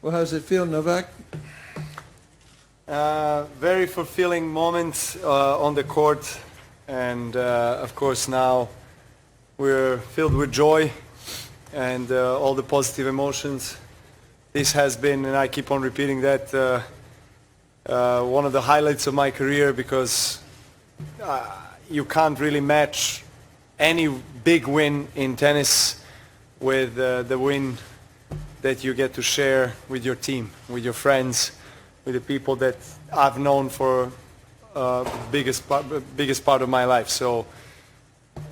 Well, how does it feel, Novak? Very fulfilling moments on the court, and of course now we're filled with joy and all the positive emotions. This has been, and I keep on repeating that, one of the highlights of my career, because you can't really match any big win in tennis with the win that you get to share with your team, with your friends, with the people that I've known for biggest part of my life. So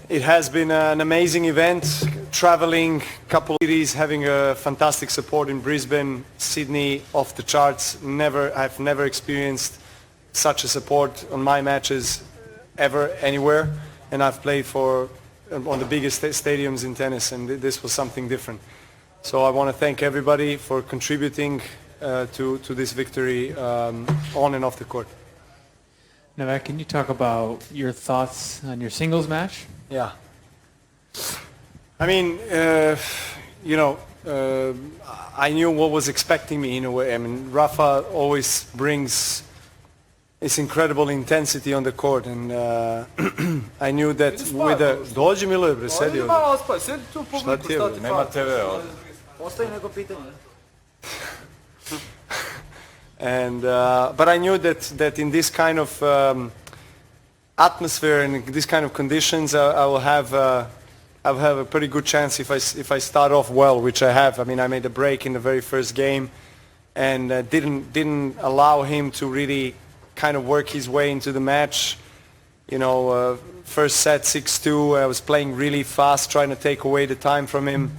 it has been an amazing event, traveling couple of cities, having a fantastic support in Brisbane, Sydney, off the charts. I've never experienced such a support on my matches ever anywhere, and I've played on the biggest stadiums in tennis, and this was something different. So I want to thank everybody for contributing to this victory on and off the court. Novak, can you talk about your thoughts on your singles match? Yeah. I mean, I knew what was expecting me in a way. I mean, Rafa always brings this incredible intensity on the court, and I knew that with the... Dođi Milo, bre, sedi ovdje. Šta ti je, bre, nema TV ovdje. Postoji neko pitanje. And but I knew that in this kind of atmosphere and in these kind of conditions, I will have a pretty good chance if I start off well, which I have. I mean, I made a break in the very first game, and didn't allow him to really kind of work his way into the match. First set 6-2. I was playing really fast, trying to take away the time from him,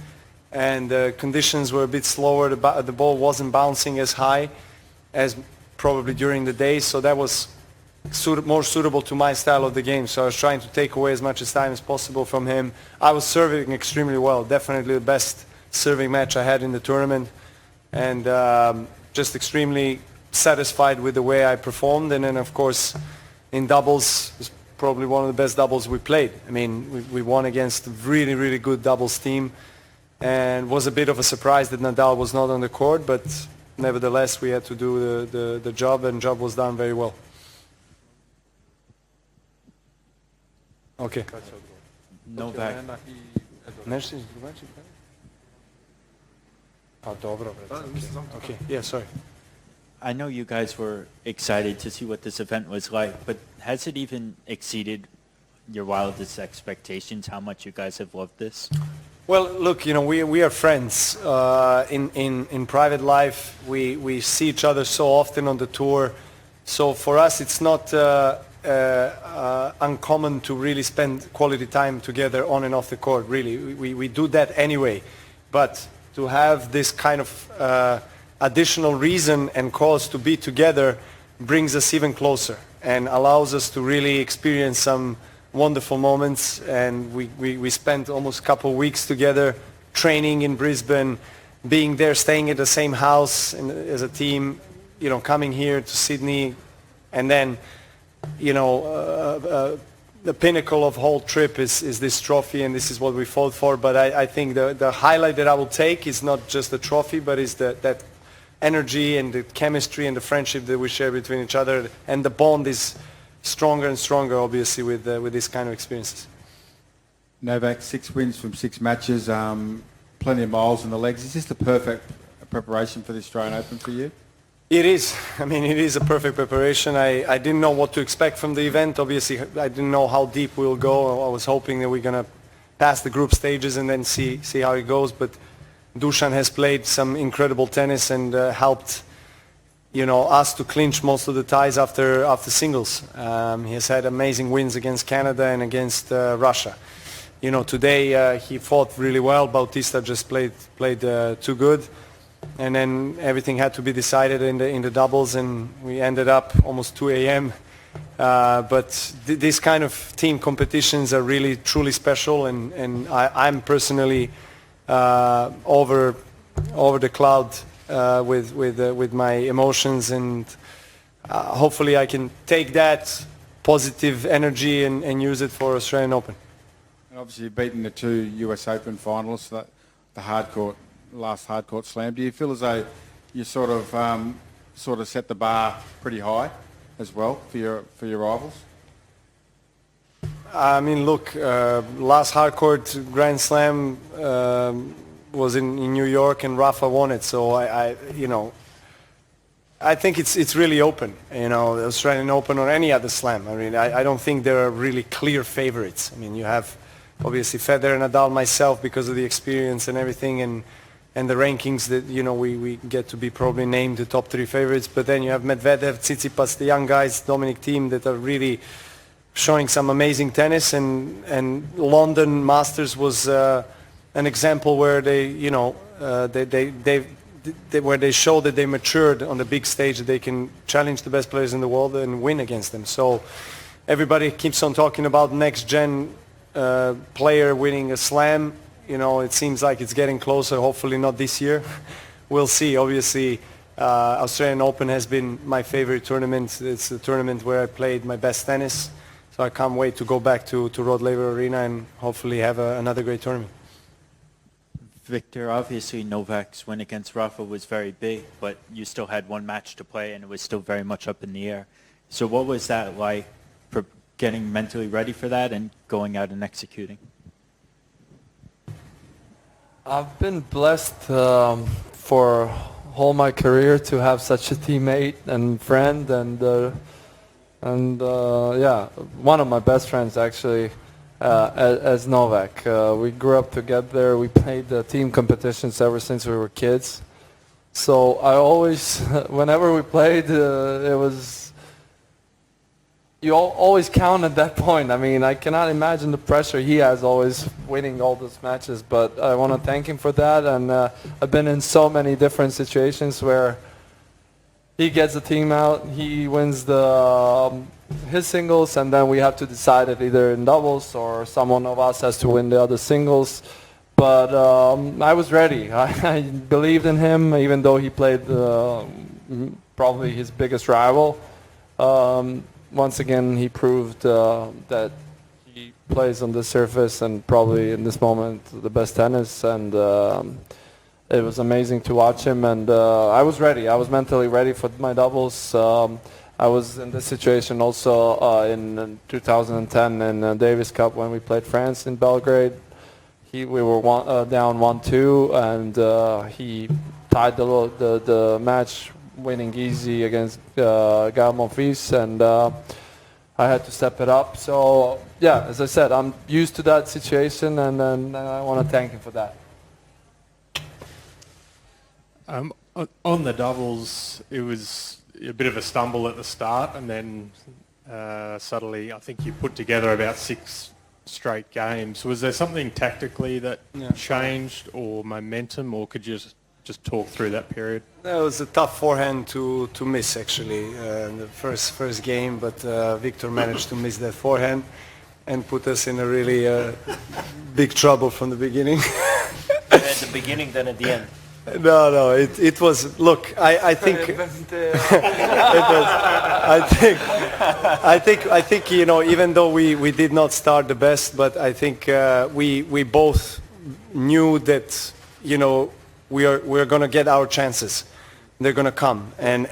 and the conditions were a bit slower. The ball wasn't bouncing as high as probably during the day, so that was more suitable to my style of the game. So I was trying to take away as much time as possible from him. I was serving extremely well, definitely the best serving match I had in the tournament, and just extremely satisfied with the way I performed. And then of course in doubles, it was probably one of the best doubles we played. I mean, we won against a really, really good doubles team, and was a bit of a surprise that Nadal was not on the court, but nevertheless we had to do the job, and job was done very well. Okay. Novak. Nešto drugačije? A dobro, okay. Yeah, sorry. I know you guys were excited to see what this event was like, but has it even exceeded your wildest expectations, how much you guys have loved this? Well, look, we are friends. In private life, we see each other so often on the tour. So for us, it's not uncommon to really spend quality time together on and off the court, really. We do that anyway. But to have this kind of additional reason and cause to be together brings us even closer and allows us to really experience some wonderful moments. And we spent almost a couple of weeks together training in Brisbane, being there, staying at the same house as a team, coming here to Sydney, and then the pinnacle of whole trip is this trophy, and this is what we fought for. But I think the highlight that I will take is not just the trophy, but is that energy and the chemistry and the friendship that we share between each other, and the bond is stronger and stronger, obviously, with this kind of experiences. Novak, 6 wins from 6 matches, plenty of miles in the legs. Is this the perfect preparation for the Australian Open for you? It is. I mean, it is a perfect preparation. I didn't know what to expect from the event. Obviously, I didn't know how deep we'll go. I was hoping that we're going to pass the group stages and then see how it goes. But Dusan has played some incredible tennis and helped, us to clinch most of the ties after singles. He has had amazing wins against Canada and against Russia. Today he fought really well. Bautista just played too good. And then everything had to be decided in the doubles, and we ended up almost 2 a.m. But these kind of team competitions are really truly special, and I'm personally over the cloud with my emotions, and hopefully I can take that positive energy and use it for Australian Open. And obviously you've beaten the 2 US Open finalists, the last hard court slam. Do you feel as though you sort of set the bar pretty high as well for your rivals? I mean, look, last hardcourt Grand Slam was in New York, and Rafa won it. So I think it's really open. You know, the Australian Open or any other slam. I mean, I don't think there are really clear favorites. I mean, you have obviously Federer, Nadal, myself because of the experience and everything, and the rankings that we get to be probably named the top 3 favorites. But then you have Medvedev, Tsitsipas, the young guys, Dominic Thiem, that are really showing some amazing tennis, and London Masters was an example where where they showed that they matured on the big stage, that they can challenge the best players in the world and win against them. So everybody keeps on talking about next gen player winning a slam. You know, it seems like it's getting closer. Hopefully not this year. We'll see. Obviously, Australian Open has been my favorite tournament. It's the tournament where I played my best tennis. So I can't wait to go back to Rod Laver Arena and hopefully have another great tournament. Victor, obviously Novak's win against Rafa was very big, but you still had one match to play and it was still very much up in the air. So what was that like, for getting mentally ready for that and going out and executing? I've been blessed for all my career to have such a teammate and friend, and yeah, one of my best friends actually, as Novak. We grew up together. We played the team competitions ever since we were kids. So I always, whenever we played, it was, you always count at that point. I mean, I cannot imagine the pressure he has always winning all those matches, but I want to thank him for that. And I've been in so many different situations where he gets the team out, he wins his singles, and then we have to decide it either in doubles or someone of us has to win the other singles. But I was ready. I believed in him, even though he played probably his biggest rival. Once again, he proved that he plays on the surface and probably in this moment the best tennis, and it was amazing to watch him. And I was ready. I was mentally ready for my doubles. I was in this situation also in 2010 in Davis Cup when we played France in Belgrade. We were down 1-2, and he tied the match, winning easy against Gael Monfils, and I had to step it up. So yeah, as I said, I'm used to that situation, and I want to thank him for that. On the doubles, it was a bit of a stumble at the start, and then suddenly I think you put together about 6 straight games. Was there something tactically that changed, or momentum, or could you just talk through that period? It was a tough forehand to miss, actually, in the first game, but Victor managed to miss that forehand and put us in a really big trouble from the beginning. At the beginning, then at the end. No, it was. Look, I think it was. I think even though we did not start the best, but I think we both knew that we're going to get our chances. They're going to come, and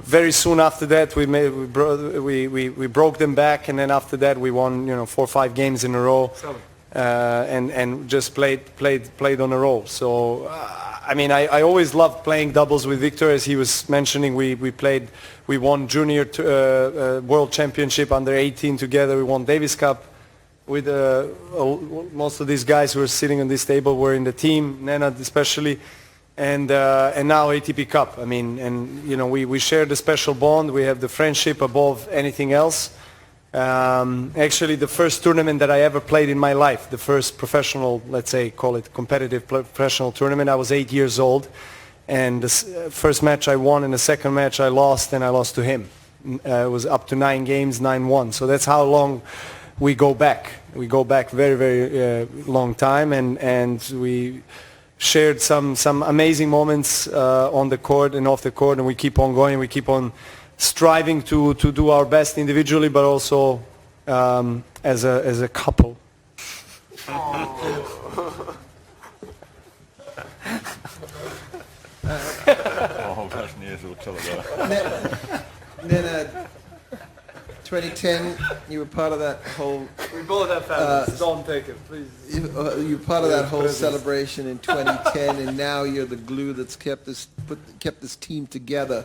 very soon after that we broke them back, and then after that we won 4 or 5 games in a row. And just played on a roll. So I mean, I always loved playing doubles with Victor. As he was mentioning, we won junior world championship under 18 together. We won Davis Cup with most of these guys who are sitting on this table were in the team, Nenad especially, and now ATP Cup. I mean, and we share the special bond. We have the friendship above anything else. Actually, the first tournament that I ever played in my life, the first professional, let's say, call it competitive professional tournament, I was 8 years old, and the first match I won, and the second match I lost, and I lost to him. It was up to 9 games, 9-1. So that's how long we go back. We go back very, very long time, and we shared some amazing moments on the court and off the court, and we keep on going. We keep on striving to do our best individually, but also as a couple. Then 2010, you were part of that whole. We both have families. Don't take it, please. You were part of that whole celebration in 2010, and now you're the glue that's kept this team together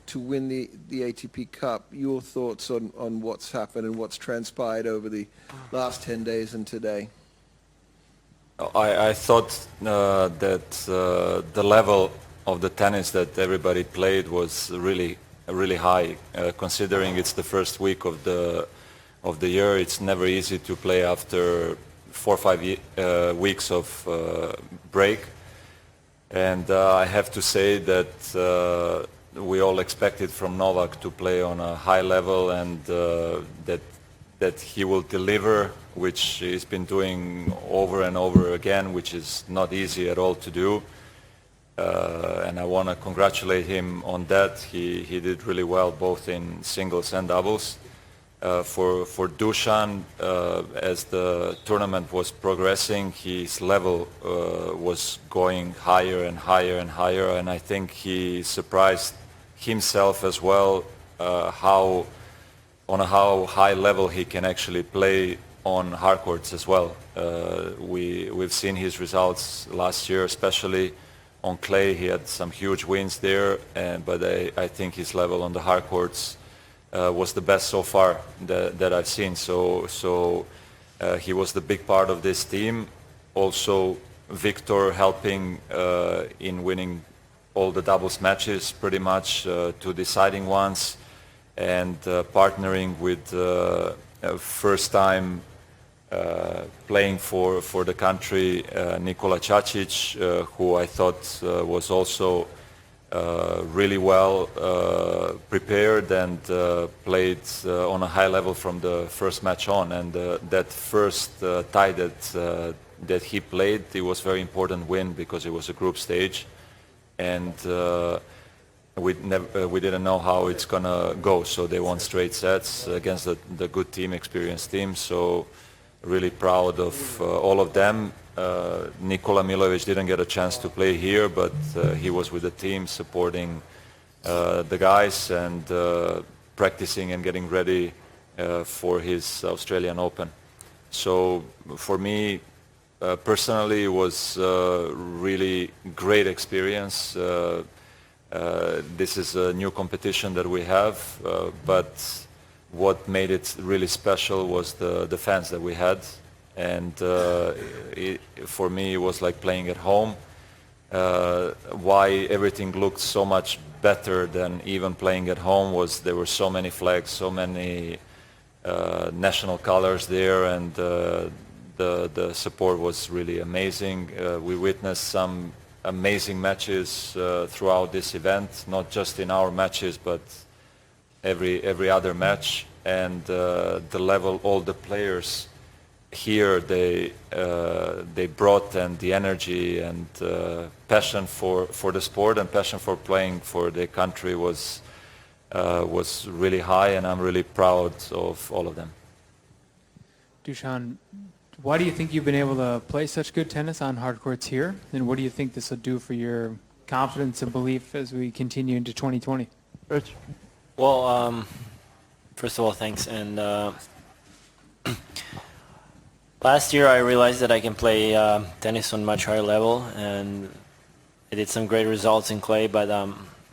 to win the ATP Cup. Your thoughts on what's happened and what's transpired over the last 10 days and today? I thought that the level of the tennis that everybody played was really high, considering it's the first week of the year. It's never easy to play after 4 or 5 weeks of break, and I have to say that we all expected from Novak to play on a high level, and that he will deliver, which he's been doing over and over again, which is not easy at all to do. And I want to congratulate him on that. He did really well both in singles and doubles. For Dusan, as the tournament was progressing, his level was going higher and higher and higher, and I think he surprised himself as well on how high level he can actually play on hard courts as well. We've seen his results last year, especially on clay. He had some huge wins there, but I think his level on the hard courts was the best so far that I've seen. So he was the big part of this team. Also, Victor helping in winning all the doubles matches, pretty much to deciding ones, and partnering with first time playing for the country, Nikola Čačić, who I thought was also really well prepared and played on a high level from the first match on. And that first tie that he played, it was a very important win because it was a group stage, and we didn't know how it's gonna go. So they won straight sets against the good team, experienced team. So really proud of all of them. Nikola Milojevic didn't get a chance to play here, but he was with the team supporting the guys and practicing and getting ready for his Australian Open. So for me personally, it was really great experience. This is a new competition that we have, but what made it really special was the fans that we had, and for me it was like playing at home. Why everything looked so much better than even playing at home was there were so many flags, so many national colors there, and the support was really amazing. We witnessed some amazing matches throughout this event, not just in our matches, but every other match. And the level, all the players here, they brought, and the energy and passion for the sport and passion for playing for the country was really high, and I'm really proud of all of them. Dusan, why do you think you've been able to play such good tennis on hard courts here? And what do you think this will do for your confidence and belief as we continue into 2020? Rich? Well, first of all, thanks. And last year I realized that I can play tennis on much higher level, and I did some great results in clay, but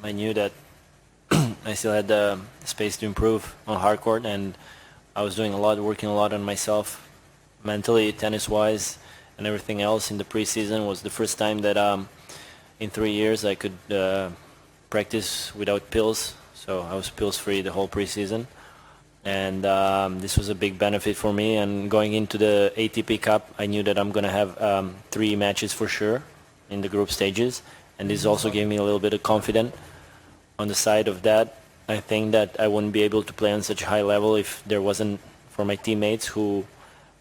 I knew that I still had the space to improve on hard court, and I was doing working a lot on myself, mentally, tennis-wise, and everything else. In the preseason was the first time that in 3 years I could practice without pills, so I was pills-free the whole preseason, and this was a big benefit for me. And going into the ATP Cup, I knew that I'm going to have 3 matches for sure in the group stages, and this also gave me a little bit of confidence. On the side of that, I think that I wouldn't be able to play on such a high level if there wasn't for my teammates who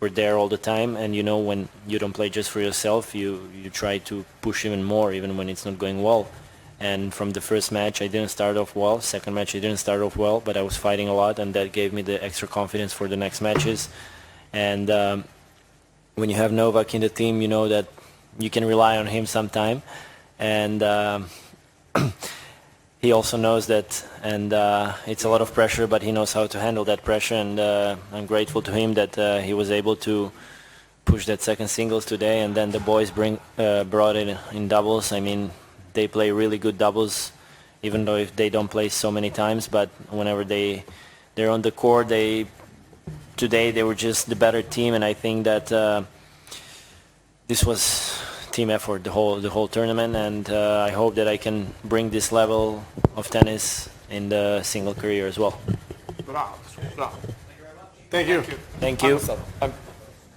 were there all the time. And you know, when you don't play just for yourself, you try to push even more, even when it's not going well. And from the first match I didn't start off well, second match I didn't start off well, but I was fighting a lot, and that gave me the extra confidence for the next matches. And when you have Novak in the team, you know that you can rely on him sometime. And he also knows that, and it's a lot of pressure, but he knows how to handle that pressure, and I'm grateful to him that he was able to push that second singles today, and then the boys brought it in doubles. I mean, they play really good doubles, even though if they don't play so many times, but whenever they're on the court, today they were just the better team, and I think that this was team effort the whole tournament, and I hope that I can bring this level of tennis in the single career as well. Thank you. Thank you. I'm